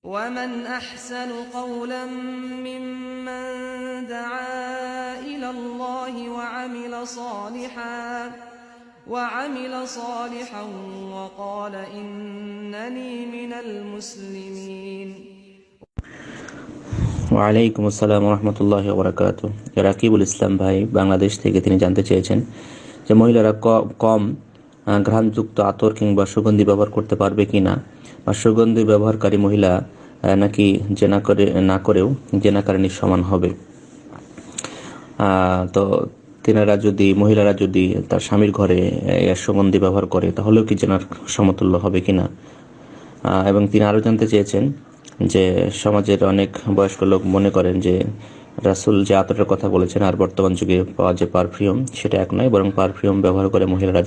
ومن أحسن قولا ممن دعا إلى الله وعمل صالحا وقال إنني من المسلمين ওয়ালাইকুম আসসালাম রহমতুল্লাহি ওয়া বারাকাতুহু। রাকিবুল ইসলাম ভাই বাংলাদেশ থেকে তিনি জানতে চেয়েছেন যে মহিলারা কম ঘ্রাণযুক্ত আতর কিংবা সুগন্ধি ব্যবহার করতে পারবে কিনা, বা সুগন্ধি ব্যবহারকারী মহিলা নাকি জেনা করে না করেও জেনাকারিনীর সমান হবে। তো মহিলারা যদি তার স্বামীর ঘরে সুগন্ধি ব্যবহার করে তাহলেও কি জেনার সমতুল্য হবে কিনা। এবং তিনি আরো জানতে চেয়েছেন যে সমাজের অনেক বয়স্ক লোক মনে করেন যে রাসূল যে আতরের কথা বলেছেন আর বর্তমান যুগে পাওয়া যে পারফিউম সেটা এক নয়, বরং পারফিউম ব্যবহার করে মহিলারা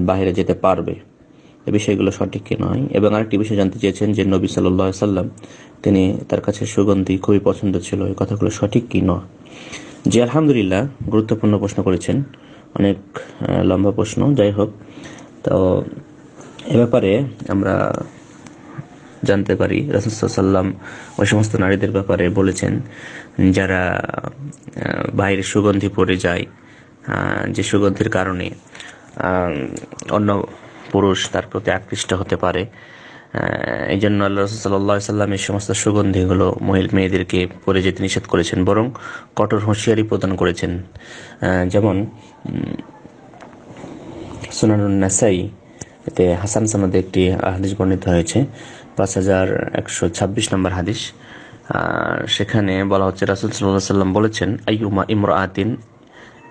বাইরে যেতে পারবে। এই বিষয়গুলো সঠিক কি নয়। এবং আরেকটি বিষয় জানতে চেয়েছেন যে নবী সাল্লাল্লাহু আলাইহি সাল্লাম তিনি তার কাছে সুগন্ধি খুবই পছন্দ ছিল, এই কথাগুলো সঠিক কি নয়। জি আলহামদুলিল্লাহ, গুরুত্বপূর্ণ প্রশ্ন করেছেন, অনেক লম্বা প্রশ্ন। যাই হোক, তো এ ব্যাপারে আমরা জানতে পারি রাসূল সাল্লাল্লাহু আলাইহি ওয়াসাল্লাম ওই সমস্ত নারীদের ব্যাপারে বলেছেন যারা বাইরে সুগন্ধি পরে যায়, যে সুগন্ধির কারণে অন্য পুরুষ তার প্রতি আকৃষ্ট হতে পারে। এই জন্য আল্লাহ রাসূল সাল্লাল্লাহু আলাইহি ওয়াসাল্লাম এই সমস্ত সুগন্ধিগুলো মেয়েদেরকে পরে যেতে নিষেধ করেছেন, বরং কঠোর হুঁশিয়ারি প্রদান করেছেন। যেমন সুনানুন নাসাই এতে হাসান সনদে একটি হাদিস বর্ণিত হয়েছে, 5126 নম্বর হাদিস। সেখানে বলা হচ্ছে রাসূল সাল্লাল্লাহু আলাইহি ওয়াসাল্লাম বলেছেন, আইয়ুমা ইমরাআতিন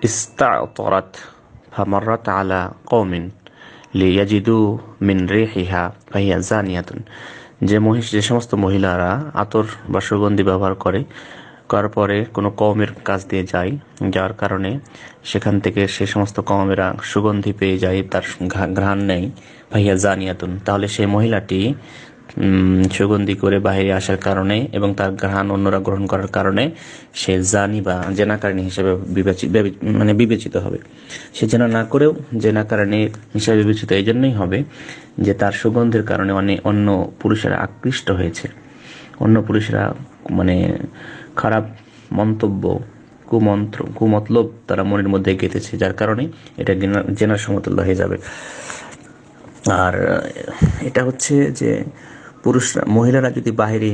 ইস্তা'তারাত ফামাররাত আলা কওমিন লিয়াজিদু মিন রিহিহা ফাহিয়া জানিয়াতুন। যে সমস্ত মহিলারা আতর বা সুগন্ধি ব্যবহার করার পরে কোনো কওমের কাছ দিয়ে যায়, যার কারণে সেখান থেকে সে সমস্ত কওমেরা সুগন্ধি পেয়ে যায়, তার ঘ্রাণ নেই, ফাহিয়া জানিয়াতুন, তাহলে সেই মহিলাটি সুগন্ধি করে বাইরে আসার কারণে এবং তার ঘ্রাণ অন্যরা গ্রহণ করার কারণে সে জানি বা জেনাকারিনী হিসেবে বিবেচিত হবে। সে জেনা না করেও জেনাকারিনী হিসেবে বিবেচিত এই জন্যই হবে যে তার সুগন্ধের কারণে অন্য পুরুষেরা আকৃষ্ট হয়েছে, অন্য পুরুষেরা খারাপ মন্তব্য কুমতলব তারা মনের মধ্যে গেঁথেছে, যার কারণে এটা জেনার সমতুল্য হয়ে যাবে। আর এটা হচ্ছে যে মহিলারা যদি বাহিরে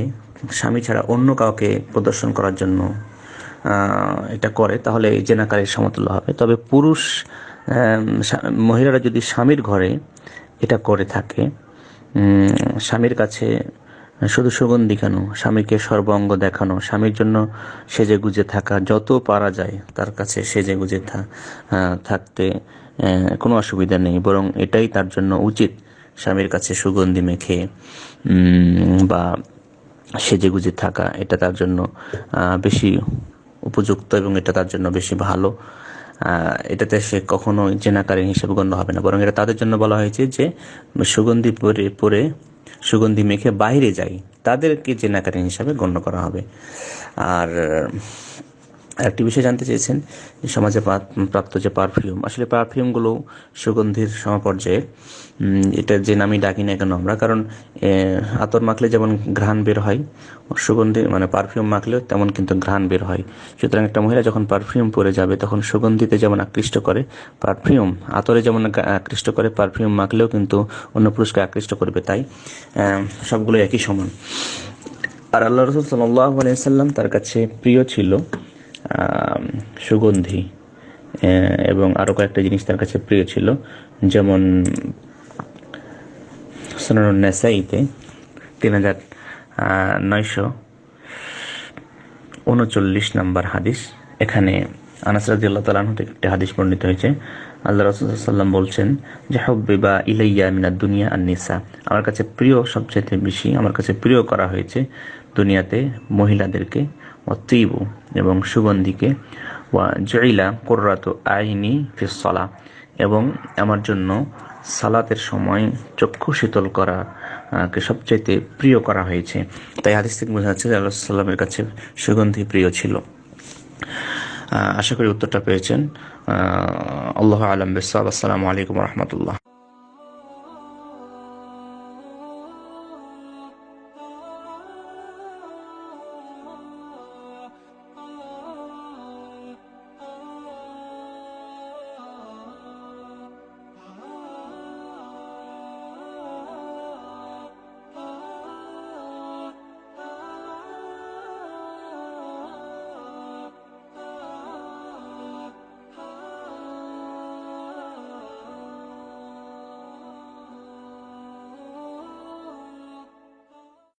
স্বামী ছাড়া অন্য কাউকে প্রদর্শন করার জন্য এটা করে তাহলে জেনাকারীর সমতুল্য হবে। তবে মহিলারা যদি স্বামীর ঘরে এটা করে থাকে, স্বামীর কাছে শুধু সুগন্ধি কেন, স্বামীকে সর্বাঙ্গ দেখানো, স্বামীর জন্য সেজে গুজে থাকা, যত পারা যায় তার কাছে সেজে গুজে থাকতে কোনো অসুবিধা নেই, বরং এটাই তার জন্য উচিত। স্বামীর কাছে সুগন্ধি মেখে বা সেজে গুজে থাকা, এটা তার জন্য বেশি উপযুক্ত এবং এটা তার জন্য বেশি ভালো। এটাতে সে কখনো জেনাকারী হিসেবে গণ্য হবে না, বরং এটা তাদের জন্য বলা হয়েছে যে সুগন্ধি পরে সুগন্ধি মেখে বাইরে যায়, তাদেরকে জেনাকারী হিসাবে গণ্য করা হবে। আর একটি বিষয় জানতে চেয়েছেন সমাজে প্রাপ্ত যে পারফিউম, আসলে পারফিউমগুলো সুগন্ধির সমপর্যায়ে, এটা যে নামই ডাকি না কেন আমরা, কারণ আতর মাখলে যেমন ঘ্রাণ বের হয়, সুগন্ধি পারফিউম মাখলেও তেমন কিন্তু ঘ্রাণ বের হয়। সুতরাং একটা মহিলা যখন পারফিউম পরে যাবে তখন সুগন্ধিতে যেমন আকৃষ্ট করে পারফিউম, আতরে যেমন আকৃষ্ট করে, পারফিউম মাখলেও কিন্তু অন্য পুরুষকে আকৃষ্ট করবে। তাই সবগুলো একই সমান। আর আল্লাহ রাসূল সাল্লাল্লাহু আলাইহি ওয়াসাল্লাম তার কাছে প্রিয় ছিল সুগন্ধি, এবং আরো কয়েকটা জিনিস তার কাছে প্রিয় ছিল, যেমন সুনানুন নাসাইতে 3939 নম্বর হাদিস। এখানে আনাস রাদিয়াল্লাহু তাআলা আনহু থেকে একটি হাদিস বর্ণিত হয়েছে। আল্লাহ রাসূল সাল্লাল্লাহু আলাইহি ওয়াসাল্লাম বলছেন যে হুব্বিবা ইলাইয়া মিনাদ দুনিয়া আন-নিসা, আমার কাছে প্রিয়, সবচেয়ে বেশি আমার কাছে প্রিয় করা হয়েছে দুনিয়াতে মহিলাদেরকে, ওয়াতিবু এবং সুগন্ধিকে, ওয়া জুইলা কুররাতু আইনি ফিস সালাহ, এবং আমার জন্য সালাতের সময় চক্ষু শীতল করাকে সবচেয়ে প্রিয় করা হয়েছে। তাই হাদিস থেকে বোঝা যাচ্ছে যে আল্লাহ সাল্লাল্লাহু আলাইহি ওয়াসাল্লামের কাছে সুগন্ধি প্রিয় ছিল। আশা করি উত্তরটা পেয়েছেন। আল্লাহু আ'লাম বিস-সাওয়াব। আসসালামু আলাইকুম ওয়া রাহমাতুল্লাহ।